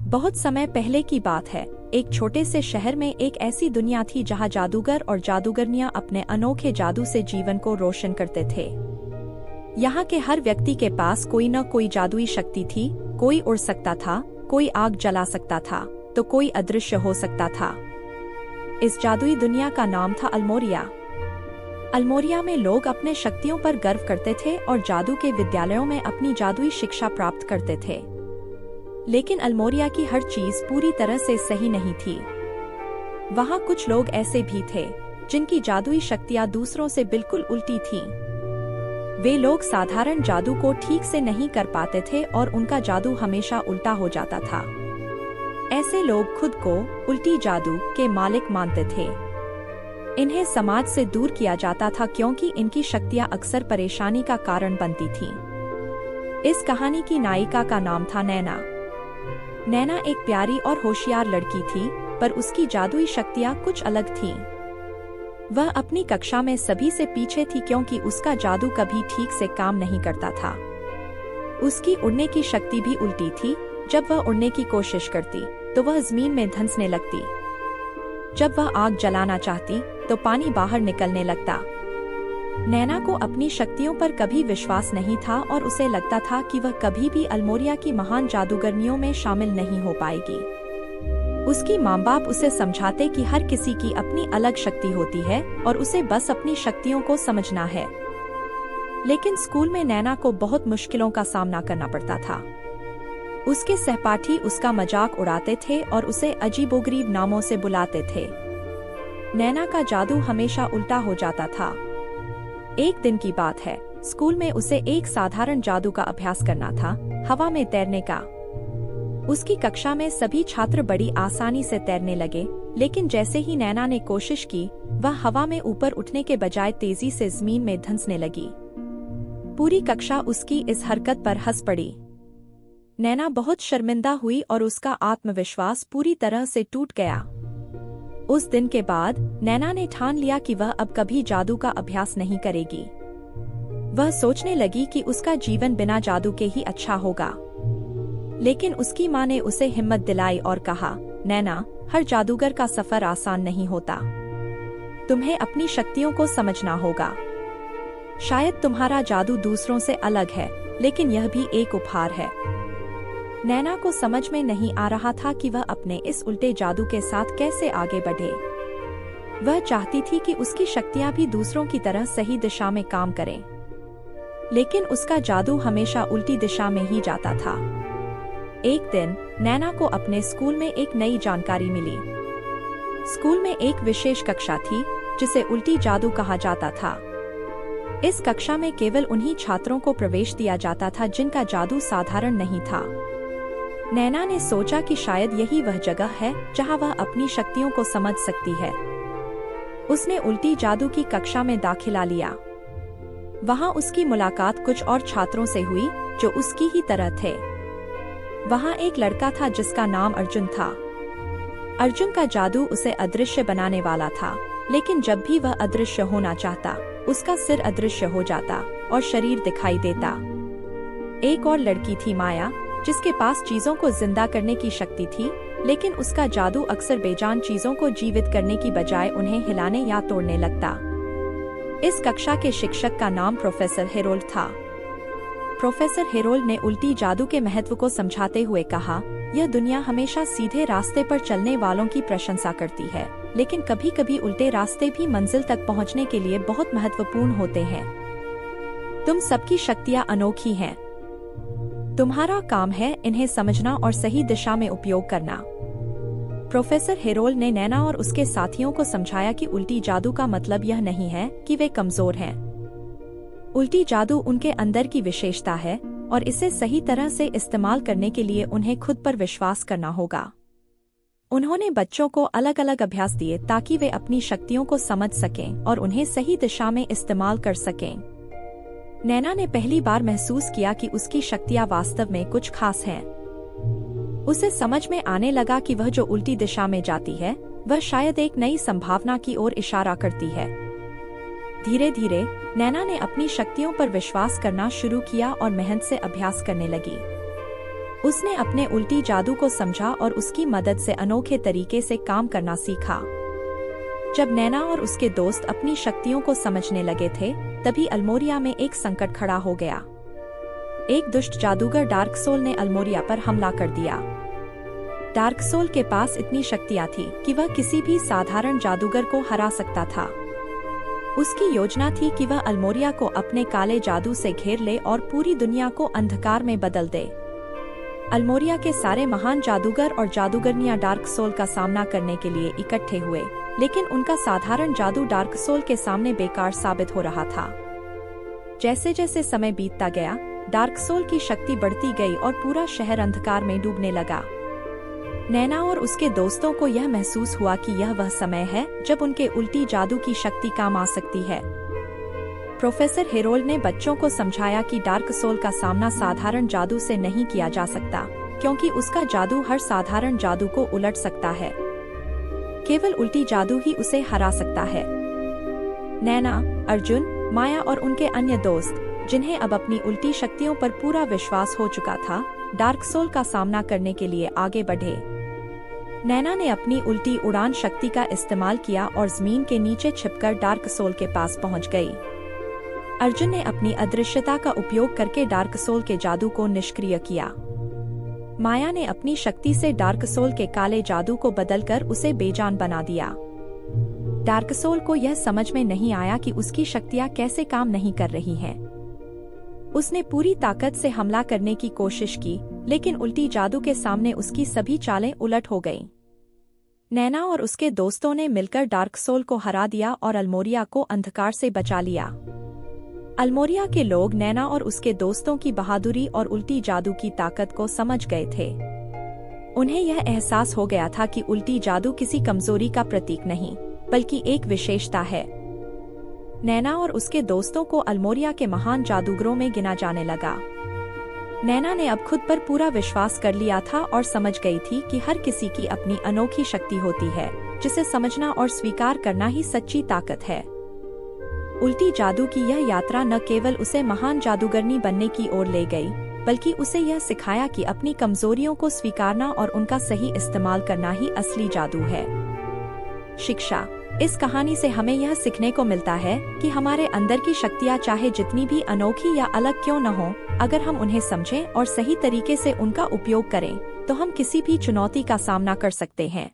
बहुत समय पहले की बात है। एक छोटे से शहर में एक ऐसी दुनिया थी जहां जादूगर और जादूगरनियां अपने अनोखे जादू से जीवन को रोशन करते थे। यहाँ के हर व्यक्ति के पास कोई न कोई जादुई शक्ति थी। कोई उड़ सकता था, कोई आग जला सकता था, तो कोई अदृश्य हो सकता था। इस जादुई दुनिया का नाम था अल्मोरिया। अल्मोरिया में लोग अपने शक्तियों पर गर्व करते थे और जादू के विद्यालयों में अपनी जादुई शिक्षा प्राप्त करते थे। लेकिन अल्मोरिया की हर चीज पूरी तरह से सही नहीं थी। वहाँ कुछ लोग ऐसे भी थे जिनकी जादुई शक्तियाँ दूसरों से बिल्कुल उल्टी थीं। वे लोग साधारण जादू को ठीक से नहीं कर पाते थे और उनका जादू हमेशा उल्टा हो जाता था। ऐसे लोग खुद को उल्टी जादू के मालिक मानते थे। इन्हें समाज से दूर किया जाता था क्योंकि इनकी शक्तियाँ अक्सर परेशानी का कारण बनती थीं। इस कहानी की नायिका का नाम था नैना। नैना एक प्यारी और होशियार लड़की थी, पर उसकी जादुई शक्तियाँ कुछ अलग थीं। वह अपनी कक्षा में सभी से पीछे थी क्योंकि उसका जादू कभी ठीक से काम नहीं करता था। उसकी उड़ने की शक्ति भी उल्टी थी। जब वह उड़ने की कोशिश करती तो वह जमीन में धंसने लगती। जब वह आग जलाना चाहती तो पानी बाहर निकलने लगता। नैना को अपनी शक्तियों पर कभी विश्वास नहीं था और उसे लगता था कि वह कभी भी अल्मोरिया की महान जादूगरनियों में शामिल नहीं हो पाएगी। उसकी माँ बाप उसे समझाते कि हर किसी की अपनी अलग शक्ति होती है और उसे बस अपनी शक्तियों को समझना है। लेकिन स्कूल में नैना को बहुत मुश्किलों का सामना करना पड़ता था। उसके सहपाठी उसका मजाक उड़ाते थे और उसे अजीबोगरीब नामों से बुलाते थे। नैना का जादू हमेशा उल्टा हो जाता था। एक दिन की बात है, स्कूल में उसे एक साधारण जादू का अभ्यास करना था, हवा में तैरने का। उसकी कक्षा में सभी छात्र बड़ी आसानी से तैरने लगे, लेकिन जैसे ही नैना ने कोशिश की, वह हवा में ऊपर उठने के बजाय तेजी से जमीन में धंसने लगी। पूरी कक्षा उसकी इस हरकत पर हंस पड़ी। नैना बहुत शर्मिंदा हुई और उसका आत्मविश्वास पूरी तरह से टूट गया। उस दिन के बाद नैना ने ठान लिया कि वह अब कभी जादू का अभ्यास नहीं करेगी। वह सोचने लगी कि उसका जीवन बिना जादू के ही अच्छा होगा। लेकिन उसकी माँ ने उसे हिम्मत दिलाई और कहा, नैना, हर जादूगर का सफर आसान नहीं होता। तुम्हें अपनी शक्तियों को समझना होगा। शायद तुम्हारा जादू दूसरों से अलग है, लेकिन यह भी एक उपहार है। नैना को समझ में नहीं आ रहा था कि वह अपने इस उल्टे जादू के साथ कैसे आगे बढ़े। वह चाहती थी कि उसकी शक्तियां भी दूसरों की तरह सही दिशा में काम करें, लेकिन उसका जादू हमेशा उल्टी दिशा में ही जाता था। एक दिन नैना को अपने स्कूल में एक नई जानकारी मिली। स्कूल में एक विशेष कक्षा थी जिसे उल्टी जादू कहा जाता था। इस कक्षा में केवल उन्हीं छात्रों को प्रवेश दिया जाता था जिनका जादू साधारण नहीं था। नैना ने सोचा कि शायद यही वह जगह है जहां वह अपनी शक्तियों को समझ सकती है। उसने उल्टी जादू की कक्षा में दाखिला लिया। वहां उसकी मुलाकात कुछ और छात्रों से हुई जो उसकी ही तरह थे। वहां एक लड़का था जिसका नाम अर्जुन था। अर्जुन का जादू उसे अदृश्य बनाने वाला था, लेकिन जब भी वह अदृश्य होना चाहता, उसका सिर अदृश्य हो जाता और शरीर दिखाई देता। एक और लड़की थी माया, जिसके पास चीजों को जिंदा करने की शक्ति थी, लेकिन उसका जादू अक्सर बेजान चीजों को जीवित करने की बजाय उन्हें हिलाने या तोड़ने लगता। इस कक्षा के शिक्षक का नाम प्रोफेसर हेरोल्ड था। प्रोफेसर हेरोल्ड ने उल्टी जादू के महत्व को समझाते हुए कहा, यह दुनिया हमेशा सीधे रास्ते पर चलने वालों की प्रशंसा करती है, लेकिन कभी कभी उल्टे रास्ते भी मंजिल तक पहुंचने के लिए बहुत महत्वपूर्ण होते हैं। तुम सबकी शक्तियां अनोखी हैं। तुम्हारा काम है इन्हें समझना और सही दिशा में उपयोग करना। प्रोफेसर हेरोल्ड ने नैना और उसके साथियों को समझाया कि उल्टी जादू का मतलब यह नहीं है कि वे कमजोर हैं। उल्टी जादू उनके अंदर की विशेषता है और इसे सही तरह से इस्तेमाल करने के लिए उन्हें खुद पर विश्वास करना होगा। उन्होंने बच्चों को अलग अलग अभ्यास दिए ताकि वे अपनी शक्तियों को समझ सकें और उन्हें सही दिशा में इस्तेमाल कर सकें। नैना ने पहली बार महसूस किया कि उसकी शक्तियां वास्तव में कुछ खास हैं। उसे समझ में आने लगा कि वह जो उल्टी दिशा में जाती है, वह शायद एक नई संभावना की ओर इशारा करती है। धीरे धीरे नैना ने अपनी शक्तियों पर विश्वास करना शुरू किया और मेहनत से अभ्यास करने लगी। उसने अपने उल्टी जादू को समझा और उसकी मदद से अनोखे तरीके से काम करना सीखा। जब नैना और उसके दोस्त अपनी शक्तियों को समझने लगे थे, तभी अल्मोरिया में एक संकट खड़ा हो गया। एक दुष्ट जादूगर डार्क सोल ने अल्मोरिया पर हमला कर दिया। डार्क सोल के पास इतनी शक्तियां थी कि वह किसी भी साधारण जादूगर को हरा सकता था। उसकी योजना थी कि वह अल्मोरिया को अपने काले जादू से घेर ले और पूरी दुनिया को अंधकार में बदल दे। अल्मोरिया के सारे महान जादूगर और जादूगरनियां डार्क सोल का सामना करने के लिए इकट्ठे हुए, लेकिन उनका साधारण जादू डार्क सोल के सामने बेकार साबित हो रहा था। जैसे जैसे समय बीतता गया, डार्क सोल की शक्ति बढ़ती गई और पूरा शहर अंधकार में डूबने लगा। नैना और उसके दोस्तों को यह महसूस हुआ कि यह वह समय है जब उनके उल्टी जादू की शक्ति काम आ सकती है। प्रोफेसर हेरोल्ड ने बच्चों को समझाया कि डार्क सोल का सामना साधारण जादू से नहीं किया जा सकता, क्योंकि उसका जादू हर साधारण जादू को उलट सकता है। केवल उल्टी जादू ही उसे हरा सकता है। नैना, अर्जुन, माया और उनके अन्य दोस्त, जिन्हें अब अपनी उल्टी शक्तियों पर पूरा विश्वास हो चुका था, डार्क सोल का सामना करने के लिए आगे बढ़े। नैना ने अपनी उल्टी उड़ान शक्ति का इस्तेमाल किया और जमीन के नीचे छिपकर डार्क सोल के पास पहुंच गई। अर्जुन ने अपनी अदृश्यता का उपयोग करके डार्क सोल के जादू को निष्क्रिय किया। माया ने अपनी शक्ति से डार्क सोल के काले जादू को बदलकर उसे बेजान बना दिया। डार्क सोल को यह समझ में नहीं आया कि उसकी शक्तियां कैसे काम नहीं कर रही हैं। उसने पूरी ताकत से हमला करने की कोशिश की, लेकिन उल्टी जादू के सामने उसकी सभी चालें उलट हो गईं। नैना और उसके दोस्तों ने मिलकर डार्क सोल को हरा दिया और अल्मोरिया को अंधकार से बचा लिया। अल्मोरिया के लोग नैना और उसके दोस्तों की बहादुरी और उल्टी जादू की ताकत को समझ गए थे। उन्हें यह एहसास हो गया था कि उल्टी जादू किसी कमजोरी का प्रतीक नहीं, बल्कि एक विशेषता है। नैना और उसके दोस्तों को अल्मोरिया के महान जादूगरों में गिना जाने लगा। नैना ने अब खुद पर पूरा विश्वास कर लिया था और समझ गई थी कि हर किसी की अपनी अनोखी शक्ति होती है, जिसे समझना और स्वीकार करना ही सच्ची ताकत है। उल्टी जादू की यह यात्रा न केवल उसे महान जादूगरनी बनने की ओर ले गई, बल्कि उसे यह सिखाया कि अपनी कमजोरियों को स्वीकारना और उनका सही इस्तेमाल करना ही असली जादू है। शिक्षा। इस कहानी से हमें यह सीखने को मिलता है कि हमारे अंदर की शक्तियाँ चाहे जितनी भी अनोखी या अलग क्यों न हो, अगर हम उन्हें समझें और सही तरीके से उनका उपयोग करें, तो हम किसी भी चुनौती का सामना कर सकते हैं।